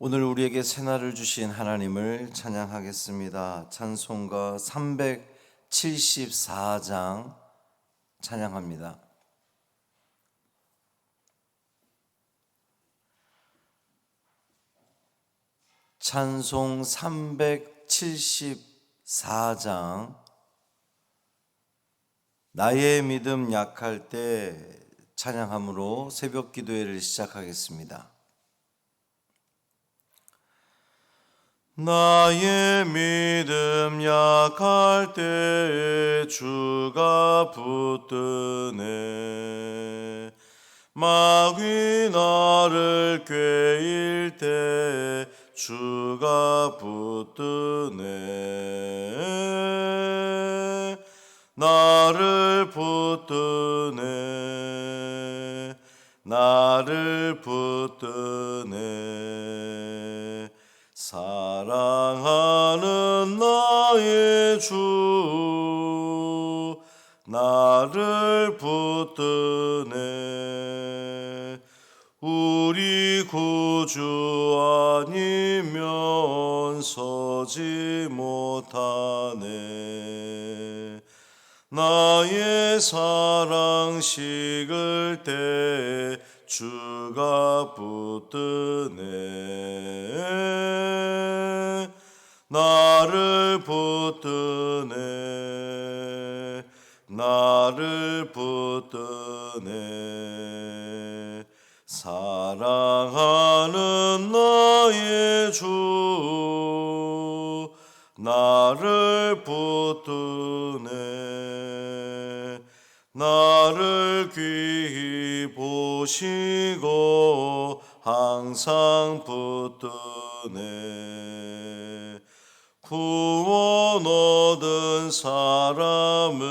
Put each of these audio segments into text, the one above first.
오늘 우리에게 새날을 주신 하나님을 찬양하겠습니다. 찬송가 374장 찬양합니다. 찬송 374장. 나의 믿음 약할 때 찬양함으로 새벽 기도회를 시작하겠습니다. 나의 믿음 약할 때에 주가 붙드네. 마귀 나를 꾀일 때 주가 붙드네. 나를 붙드네. 나를 붙드네. 사랑하는 나의 주 나를 붙드네. 우리 구주 아니면 서지 못하네. 나의 사랑 식을 때 주가 붙드네. 나를 붙드네. 나를 붙드네. 사랑하는 나의 주 나를 붙드네. 나를 귀히 보시고 항상 붙드네. 구원 얻은 사람을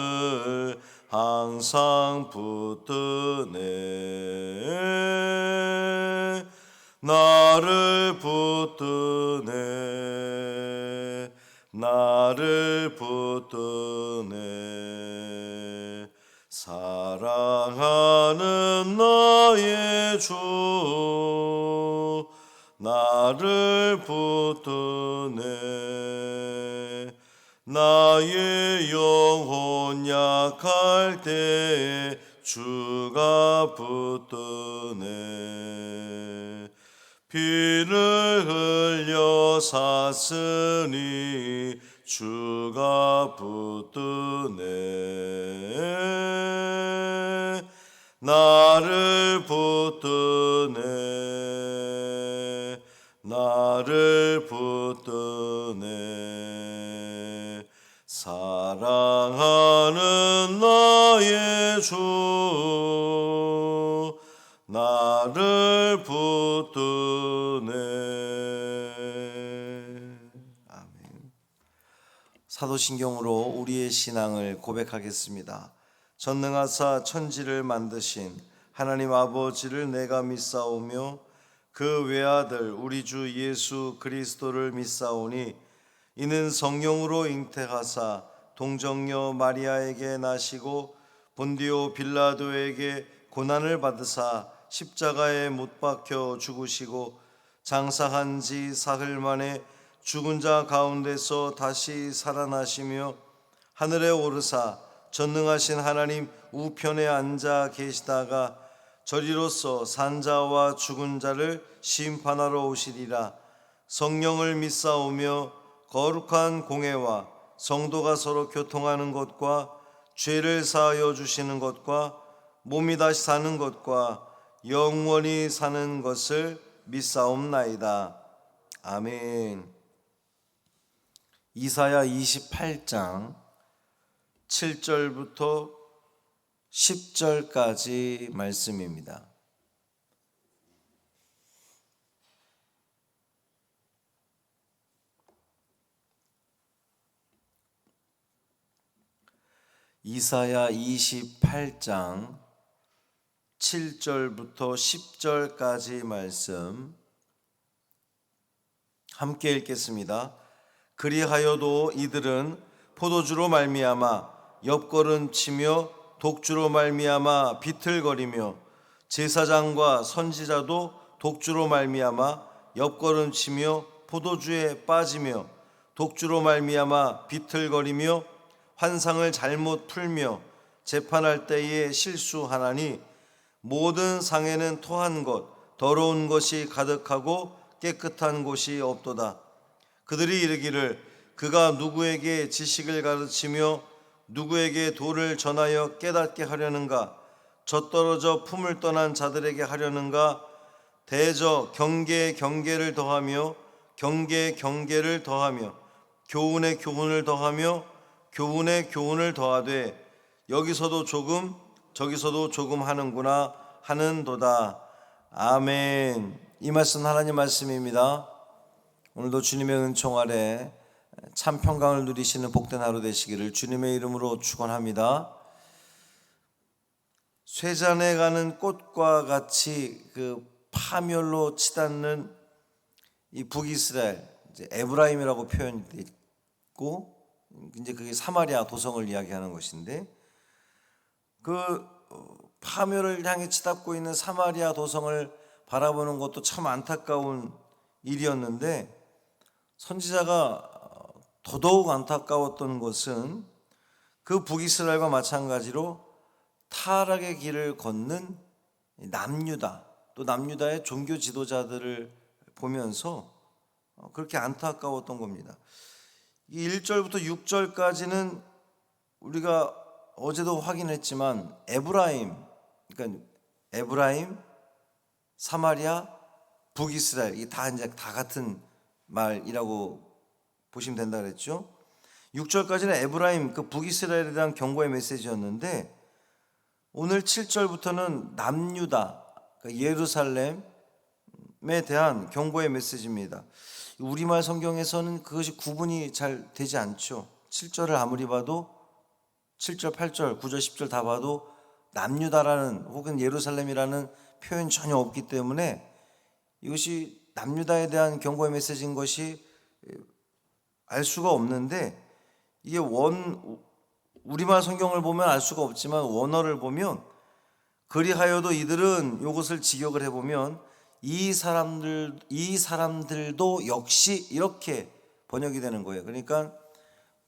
항상 붙드네. 나를 붙드네. 나를 붙드네. 사랑하는 나의 주 나를 붙드네. 나의 영혼 약할 때 주가 붙드네. 피를 흘려 샀으니 주가 붙드네. 나를 붙드네. 나를 붙드네. 사랑하는 나의 주 나를 붙드네. 아멘. 사도신경으로 우리의 신앙을 고백하겠습니다. 전능하사 천지를 만드신 하나님 아버지를 내가 믿사오며 그 외아들 우리 주 예수 그리스도를 믿사오니 이는 성령으로 잉태하사 동정녀 마리아에게 나시고 본디오 빌라도에게 고난을 받으사 십자가에 못 박혀 죽으시고 장사한 지 사흘 만에 죽은 자 가운데서 다시 살아나시며 하늘에 오르사 전능하신 하나님 우편에 앉아 계시다가 저리로서 산자와 죽은 자를 심판하러 오시리라. 성령을 믿사오며 거룩한 공회와 성도가 서로 교통하는 것과 죄를 사하여 주시는 것과 몸이 다시 사는 것과 영원히 사는 것을 믿사옵나이다. 아멘. 이사야 28장 7절부터 10절까지 말씀입니다. 이사야 28장 7절부터 10절까지 말씀 함께 읽겠습니다. 그리하여도 이들은 포도주로 말미암아 옆걸음치며 독주로 말미암아 비틀거리며 제사장과 선지자도 독주로 말미암아 옆걸음치며 포도주에 빠지며 독주로 말미암아 비틀거리며 환상을 잘못 풀며 재판할 때에 실수하나니 모든 상에는 토한 것 더러운 것이 가득하고 깨끗한 곳이 없도다. 그들이 이르기를 그가 누구에게 지식을 가르치며 누구에게 도를 전하여 깨닫게 하려는가? 젖떨어져 품을 떠난 자들에게 하려는가? 대저 경계에 경계를 더하며 경계에 경계를 더하며 교훈에 교훈을 더하며 교훈에 교훈을 더하되 여기서도 조금 저기서도 조금 하는구나 하는도다. 아멘. 이 말씀 하나님 말씀입니다. 오늘도 주님의 은총 아래 참 평강을 누리시는 복된 하루 되시기를 주님의 이름으로 축원합니다. 쇠잔에 가는 꽃과 같이 그 파멸로 치닫는 이 북이스라엘, 이제 에브라임이라고 표현되어 있고, 이제 그게 사마리아 도성을 이야기하는 것인데, 그 파멸을 향해 치닫고 있는 사마리아 도성을 바라보는 것도 참 안타까운 일이었는데, 선지자가 더더욱 안타까웠던 것은 그 북이스라엘과 마찬가지로 타락의 길을 걷는 남유다, 또 남유다의 종교 지도자들을 보면서 그렇게 안타까웠던 겁니다. 이 1절부터 6절까지는 우리가 어제도 확인했지만 에브라임, 그러니까 에브라임, 사마리아, 북이스라엘, 이 다 이제 다 같은 말이라고 보시면 된다 그랬죠. 6절까지는 에브라임, 그 북이스라엘에 대한 경고의 메시지였는데 오늘 7절부터는 남유다, 그러니까 예루살렘에 대한 경고의 메시지입니다. 우리말 성경에서는 그것이 구분이 잘 되지 않죠. 7절을 아무리 봐도 7절, 8절, 9절, 10절 다 봐도 남유다라는 혹은 예루살렘이라는 표현이 전혀 없기 때문에 이것이 남유다에 대한 경고의 메시지인 것이 알 수가 없는데, 이게 우리말 성경을 보면 알 수가 없지만 원어를 보면 그리하여도 이들은 이것을 직역을 해보면 이 사람들도 역시 이렇게 번역이 되는 거예요. 그러니까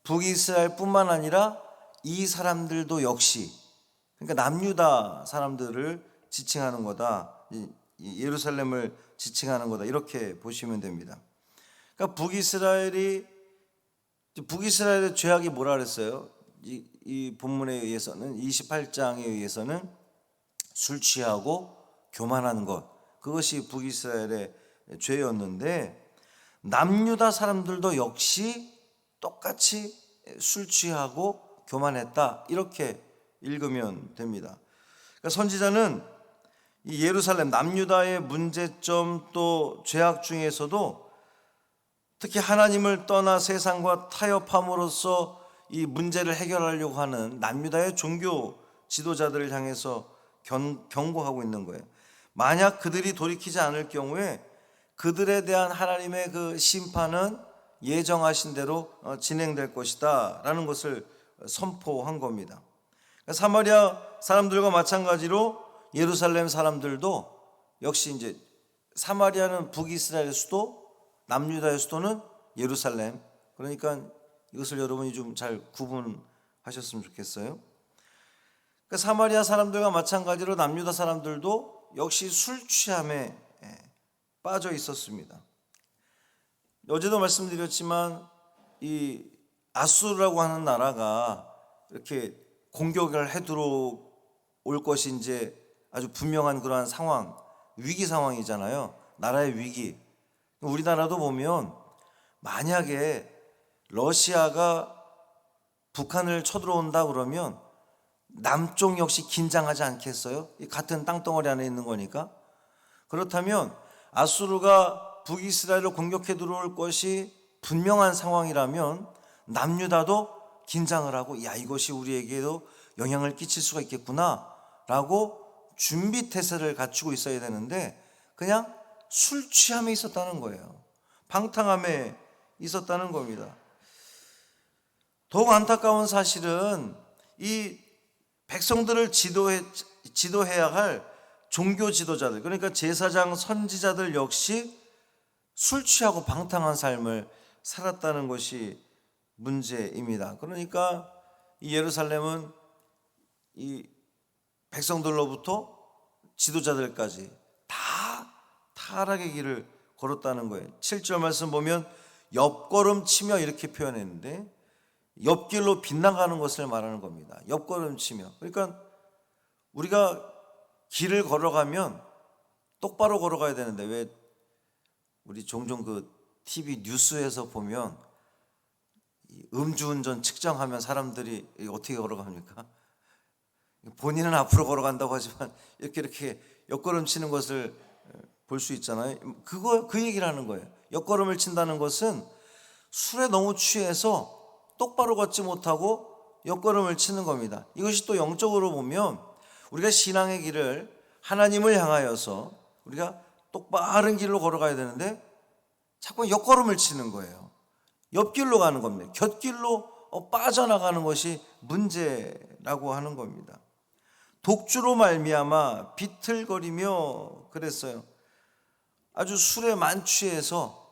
북이스라엘뿐만 아니라 이 사람들도 역시, 그러니까 남유다 사람들을 지칭하는 거다, 예루살렘을 지칭하는 거다, 이렇게 보시면 됩니다. 그러니까 북이스라엘의 죄악이 뭐라 그랬어요? 이 본문에 의해서는 28장에 의해서는 술 취하고 교만하는 것, 그것이 북이스라엘의 죄였는데 남유다 사람들도 역시 똑같이 술 취하고 교만했다, 이렇게 읽으면 됩니다. 그러니까 선지자는 이 예루살렘 남유다의 문제점 또 죄악 중에서도 특히 하나님을 떠나 세상과 타협함으로써 이 문제를 해결하려고 하는 남유다의 종교 지도자들을 향해서 경고하고 있는 거예요. 만약 그들이 돌이키지 않을 경우에 그들에 대한 하나님의 그 심판은 예정하신 대로 진행될 것이다 라는 것을 선포한 겁니다. 사마리아 사람들과 마찬가지로 예루살렘 사람들도 역시 이제 사마리아는 북이스라엘의 수도, 남유다의 수도는 예루살렘. 그러니까 이것을 여러분이 좀 잘 구분하셨으면 좋겠어요. 그러니까 사마리아 사람들과 마찬가지로 남유다 사람들도 역시 술 취함에 빠져 있었습니다. 어제도 말씀드렸지만 이 아수르라고 하는 나라가 이렇게 공격을 해 들어올 것이 이제 아주 분명한 그러한 상황, 위기 상황이잖아요. 나라의 위기. 우리나라도 보면 만약에 러시아가 북한을 쳐들어온다 그러면 남쪽 역시 긴장하지 않겠어요? 같은 땅덩어리 안에 있는 거니까. 그렇다면 아수르가 북이스라엘을 공격해 들어올 것이 분명한 상황이라면 남유다도 긴장을 하고, 야, 이것이 우리에게도 영향을 끼칠 수가 있겠구나 라고 준비 태세를 갖추고 있어야 되는데 그냥 술 취함에 있었다는 거예요. 방탕함에 있었다는 겁니다. 더욱 안타까운 사실은 이 백성들을 지도해야 할 종교 지도자들, 그러니까 제사장, 선지자들 역시 술 취하고 방탕한 삶을 살았다는 것이 문제입니다. 그러니까 이 예루살렘은 이 백성들로부터 지도자들까지 다 타락의 길을 걸었다는 거예요. 7절 말씀 보면 옆걸음 치며 이렇게 표현했는데 옆길로 빗나가는 것을 말하는 겁니다. 옆걸음 치며. 그러니까 우리가 길을 걸어가면 똑바로 걸어가야 되는데 왜 우리 종종 그 TV 뉴스에서 보면 음주운전 측정하면 사람들이 어떻게 걸어갑니까? 본인은 앞으로 걸어간다고 하지만 이렇게 옆걸음 치는 것을 볼 수 있잖아요. 그 얘기를 하는 거예요. 옆걸음을 친다는 것은 술에 너무 취해서 똑바로 걷지 못하고 옆걸음을 치는 겁니다. 이것이 또 영적으로 보면 우리가 신앙의 길을 하나님을 향하여서 우리가 똑바른 길로 걸어가야 되는데 자꾸 옆걸음을 치는 거예요. 옆길로 가는 겁니다. 곁길로 빠져나가는 것이 문제라고 하는 겁니다. 독주로 말미암아 비틀거리며 그랬어요. 아주 술에 만취해서,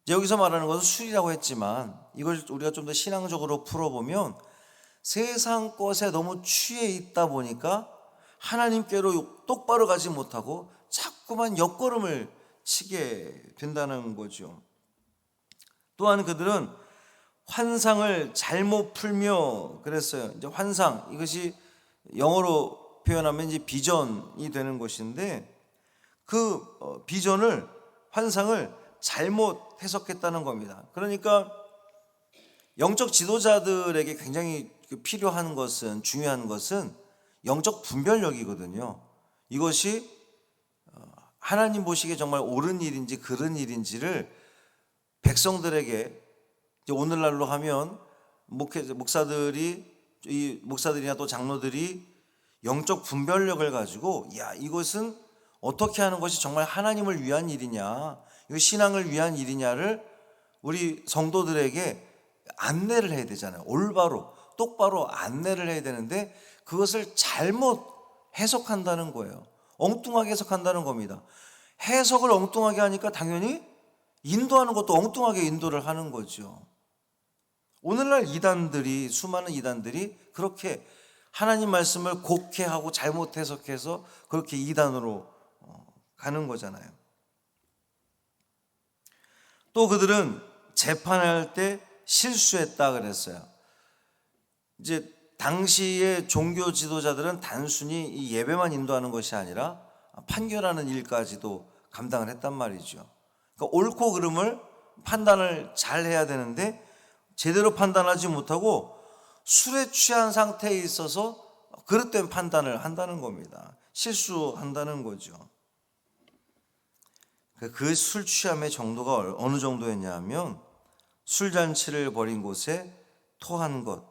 여기서 말하는 것은 술이라고 했지만 이걸 우리가 좀 더 신앙적으로 풀어보면 세상 것에 너무 취해 있다 보니까 하나님께로 똑바로 가지 못하고 자꾸만 옆걸음을 치게 된다는 거죠. 또한 그들은 환상을 잘못 풀며 그랬어요. 이제 환상, 이것이 영어로 표현하면 이제 비전이 되는 것인데 그 비전을, 환상을 잘못 해석했다는 겁니다. 그러니까 영적 지도자들에게 굉장히 필요한 것은, 중요한 것은 영적 분별력이거든요. 이것이 하나님 보시기에 정말 옳은 일인지 그른 일인지를 백성들에게, 오늘날로 하면 목사들이나 또 장로들이 영적 분별력을 가지고 이것은 어떻게 하는 것이 정말 하나님을 위한 일이냐, 이거 신앙을 위한 일이냐를 우리 성도들에게 안내를 해야 되잖아요. 올바로 똑바로 안내를 해야 되는데 그것을 잘못 해석한다는 거예요. 엉뚱하게 해석한다는 겁니다. 해석을 엉뚱하게 하니까 당연히 인도하는 것도 엉뚱하게 인도를 하는 거죠. 오늘날 이단들이, 수많은 이단들이 그렇게 하나님 말씀을 곡해하고 잘못 해석해서 그렇게 이단으로 가는 거잖아요. 또 그들은 재판할 때 실수했다 그랬어요. 이제 당시의 종교 지도자들은 단순히 이 예배만 인도하는 것이 아니라 판결하는 일까지도 감당을 했단 말이죠. 그러니까 옳고 그름을 판단을 잘 해야 되는데 제대로 판단하지 못하고 술에 취한 상태에 있어서 그릇된 판단을 한다는 겁니다. 실수한다는 거죠. 그 술 취함의 정도가 어느 정도였냐 하면 술잔치를 벌인 곳에 토한 것,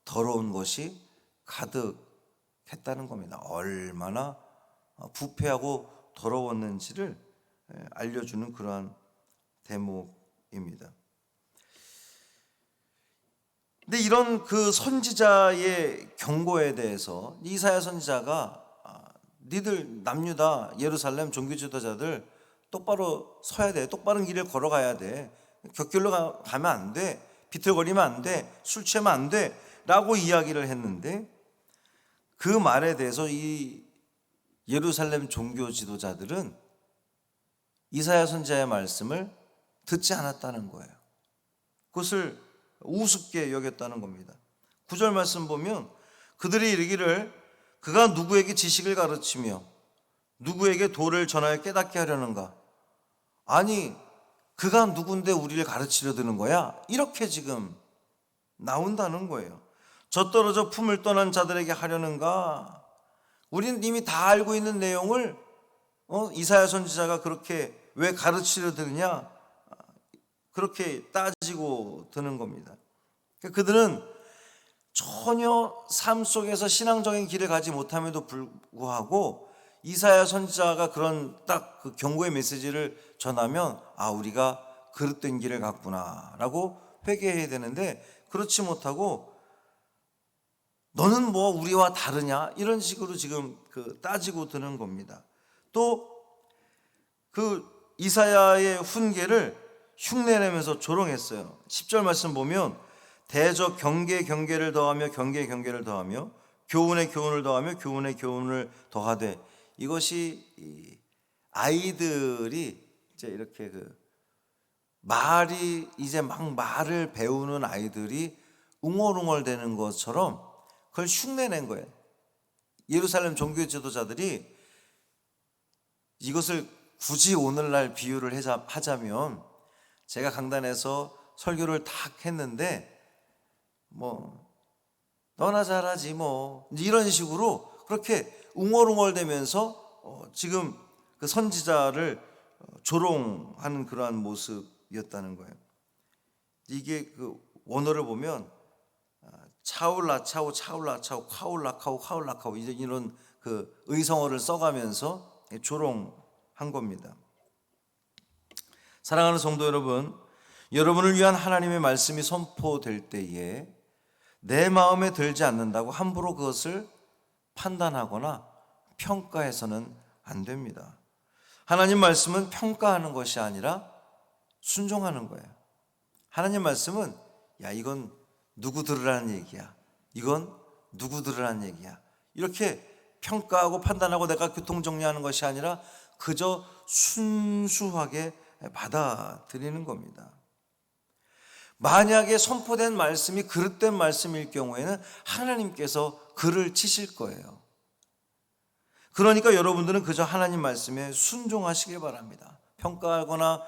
더러운 것이 가득했다는 겁니다. 얼마나 부패하고 더러웠는지를 알려주는 그러한 대목입니다. 근데 이런 그 선지자의 경고에 대해서 이사야 선지자가 니들 남유다 예루살렘 종교 지도자들 똑바로 서야 돼, 똑바른 길을 걸어가야 돼, 곁길로 가면 안 돼, 비틀거리면 안 돼, 술 취하면 안 돼 라고 이야기를 했는데 그 말에 대해서 이 예루살렘 종교 지도자들은 이사야 선지자의 말씀을 듣지 않았다는 거예요. 그것을 우습게 여겼다는 겁니다. 9절 말씀 보면 그들이 이르기를 그가 누구에게 지식을 가르치며 누구에게 도를 전하여 깨닫게 하려는가? 아니, 그가 누군데 우리를 가르치려 드는 거야? 이렇게 지금 나온다는 거예요. 젖떨어져 품을 떠난 자들에게 하려는가? 우리는 이미 다 알고 있는 내용을 이사야 선지자가 그렇게 왜 가르치려 드느냐? 그렇게 따지고 드는 겁니다. 그들은 전혀 삶 속에서 신앙적인 길을 가지 못함에도 불구하고 이사야 선지자가 그런 딱 그 경고의 메시지를 전하면 우리가 그릇된 길을 갔구나 라고 회개해야 되는데 그렇지 못하고 너는 뭐 우리와 다르냐 이런 식으로 지금 따지고 드는 겁니다. 또 그 이사야의 훈계를 흉내내면서 조롱했어요. 10절 말씀 보면 대저 경계를 더하며 경계를 더하며 교훈에 교훈을 더하며 교훈에 교훈을 더하되, 이것이 아이들이 이제 이렇게 말이 이제 막 말을 배우는 아이들이 웅얼웅얼대는 것처럼 그걸 흉내낸 거예요. 예루살렘 종교 지도자들이 이것을 굳이 오늘날 비유를 하자면, 제가 강단에서 설교를 탁 했는데 너나 잘하지 이런 식으로 그렇게 웅얼웅얼대면서 지금 그 선지자를 조롱하는 그러한 모습이었다는 거예요. 이게 그 원어를 보면 차울라차우 카울라카우 이런 그 의성어를 써가면서 조롱한 겁니다. 사랑하는 성도 여러분, 여러분을 위한 하나님의 말씀이 선포될 때에 내 마음에 들지 않는다고 함부로 그것을 판단하거나 평가해서는 안 됩니다. 하나님 말씀은 평가하는 것이 아니라 순종하는 거예요. 하나님 말씀은 이건 누구 들으라는 얘기야, 이건 누구 들으라는 얘기야, 이렇게 평가하고 판단하고 내가 교통정리하는 것이 아니라 그저 순수하게 받아들이는 겁니다. 만약에 선포된 말씀이 그릇된 말씀일 경우에는 하나님께서 글을 치실 거예요. 그러니까 여러분들은 그저 하나님 말씀에 순종하시길 바랍니다. 평가하거나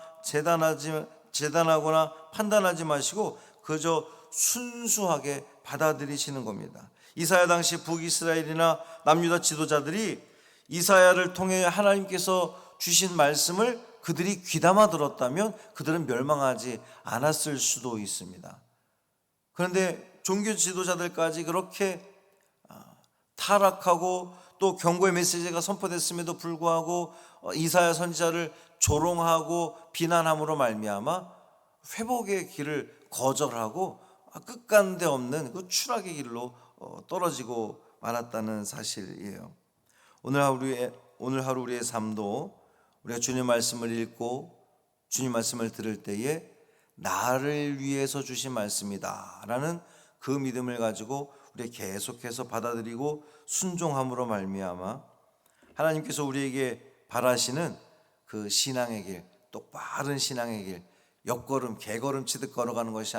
재단하거나 판단하지 마시고 그저 순수하게 받아들이시는 겁니다. 이사야 당시 북이스라엘이나 남유다 지도자들이 이사야를 통해 하나님께서 주신 말씀을 그들이 귀담아 들었다면 그들은 멸망하지 않았을 수도 있습니다. 그런데 종교 지도자들까지 그렇게 타락하고 또 경고의 메시지가 선포됐음에도 불구하고 이사야 선지자를 조롱하고 비난함으로 말미암아 회복의 길을 거절하고 끝간데 없는 그 추락의 길로 떨어지고 말았다는 사실이에요. 오늘 하루 우리의 삶도 우리가 주님 말씀을 읽고 주님 말씀을 들을 때에 나를 위해서 주신 말씀이다 라는 그 믿음을 가지고 우리 계속해서 받아들이고 순종함으로 말미암아 하나님께서 우리에게 바라시는 그 신앙의 길, 똑바른 신앙의 길, 옆걸음 개걸음 치듯 걸어가는 것이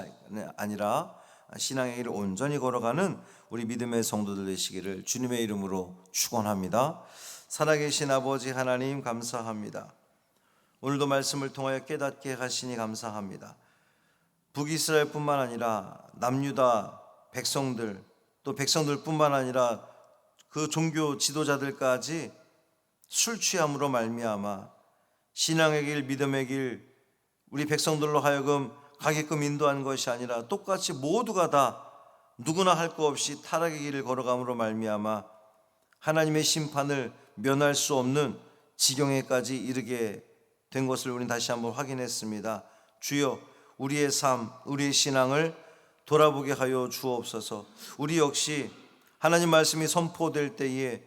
아니라 신앙의 길을 온전히 걸어가는 우리 믿음의 성도들 되시기를 주님의 이름으로 축원합니다. 살아계신 아버지 하나님 감사합니다. 오늘도 말씀을 통하여 깨닫게 하시니 감사합니다. 북이스라엘뿐만 아니라 남유다 백성들, 또 백성들뿐만 아니라 그 종교 지도자들까지 술 취함으로 말미암아 신앙의 길, 믿음의 길 우리 백성들로 하여금 가게끔 인도한 것이 아니라 똑같이 모두가 다 누구나 할 것 없이 타락의 길을 걸어감으로 말미암아 하나님의 심판을 면할 수 없는 지경에까지 이르게 된 것을 우리는 다시 한번 확인했습니다. 주여, 우리의 삶, 우리의 신앙을 돌아보게 하여 주옵소서. 우리 역시 하나님 말씀이 선포될 때에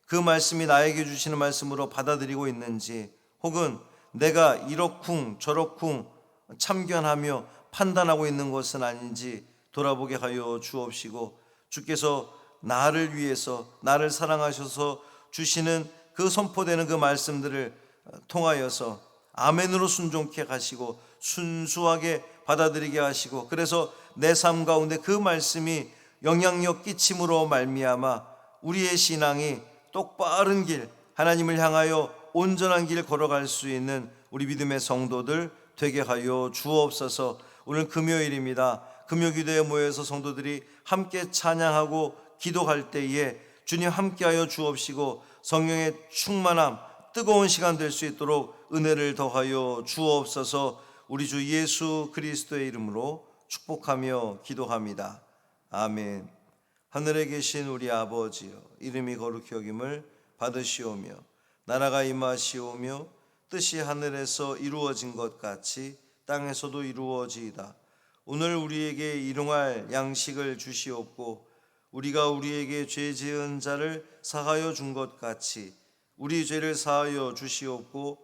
그 말씀이 나에게 주시는 말씀으로 받아들이고 있는지, 혹은 내가 이러쿵 저러쿵 참견하며 판단하고 있는 것은 아닌지 돌아보게 하여 주옵시고, 주께서 나를 위해서 나를 사랑하셔서 주시는 그 선포되는 그 말씀들을 통하여서 아멘으로 순종케 하시고 순수하게 받아들이게 하시고, 그래서 내 삶 가운데 그 말씀이 영향력 끼침으로 말미암아 우리의 신앙이 똑바른 길, 하나님을 향하여 온전한 길 걸어갈 수 있는 우리 믿음의 성도들 되게 하여 주옵소서. 오늘 금요일입니다. 금요기도에 모여서 성도들이 함께 찬양하고 기도할 때에 주님 함께하여 주옵시고 성령의 충만함, 뜨거운 시간 될 수 있도록 은혜를 더하여 주옵소서. 우리 주 예수 그리스도의 이름으로 축복하며 기도합니다. 아멘. 하늘에 계신 우리 아버지여, 이름이 거룩히 여김을 받으시오며 나라가 임하시오며 뜻이 하늘에서 이루어진 것 같이 땅에서도 이루어지이다. 오늘 우리에게 일용할 양식을 주시옵고 우리가 우리에게 죄 지은 자를 사하여 준 것 같이 우리 죄를 사하여 주시옵고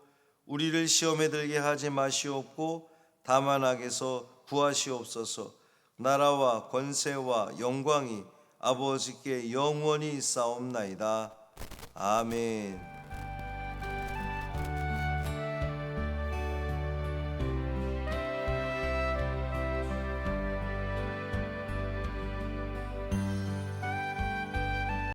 우리를 시험에 들게 하지 마시옵고 다만 악에서 구하시옵소서. 나라와 권세와 영광이 아버지께 영원히 있사옵나이다. 아멘.